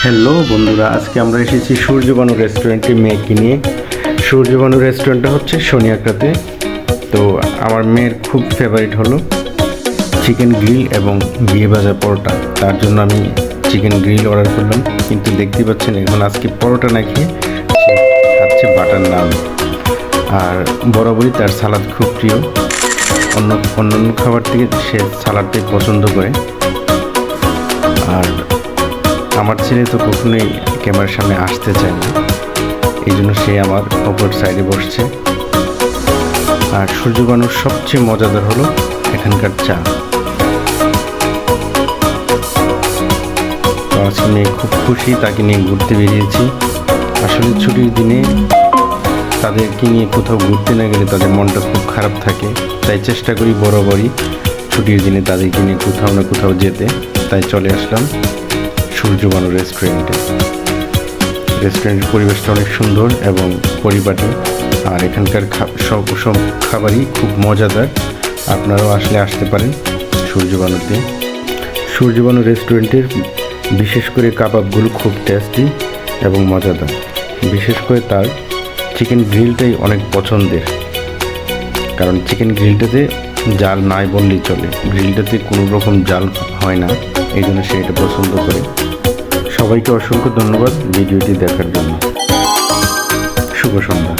Hello বন্ধুরা, আজকে আমরা এসেছি সূর্যবানু রেস্টুরেন্টে মেয়েকে নিয়ে। সূর্যবানু রেস্টুরেন্টটা হচ্ছে শনিয়াকাতে। তো আমার মেয়ের খুব ফেভারিট হলো চিকেন গ্রিল এবং ঘিয়ে ভাজা পরোটা। তার জন্য আমি চিকেন গ্রিল অর্ডার করলাম, কিন্তু দেখতেই পাচ্ছেন এখন আজকে পরোটা না খেয়ে সে খাচ্ছে বাটার নান। আর বরাবরই তার সালাদ খুব প্রিয়, অন্যান্য খাবার থেকে সে সালাদটাই পছন্দ করে। আর আমার ছেলে তো কখনোই ক্যামেরার সামনে আসতে চায় না, এই জন্য সে আমার অপর সাইডে বসছে। আর সূর্যবানুর সবচেয়ে মজাদার হলো এখানকার চা। তো আজকে মেয়ে খুব খুশি, তাকে নিয়ে ঘুরতে বেরিয়েছি। আসলে ছুটির দিনে তাদেরকে নিয়ে কোথাও ঘুরতে না গেলে তাদের মনটা খুব খারাপ থাকে, তাই চেষ্টা করি বরাবরই ছুটির দিনে তাদেরকে নিয়ে কোথাও না কোথাও যেতে। তাই চলে আসলাম সূর্যবানু রেস্টুরেন্টে। রেস্টুরেন্টের পরিবেশটা অনেক সুন্দর এবং পরিপাটি, আর এখানকার সব খাবারই খুব মজাদার। আপনারাও আসতে পারেন সূর্যবানুতে। সূর্যবানু রেস্টুরেন্টের বিশেষ করে কাবাবগুলো খুব টেস্টি এবং মজাদার। বিশেষ করে তার চিকেন গ্রিলটাই অনেক পছন্দের, কারণ চিকেন গ্রিলটাতে জাল নাই বললেই চলে, গ্রিলটাতে কোনো রকম জাল হয় না, এই জন্য সে এটা পছন্দ করে। সবাইকে অসংখ্য ধন্যবাদ ভিডিওটি দেখার জন্য। শুভ সন্ধ্যা।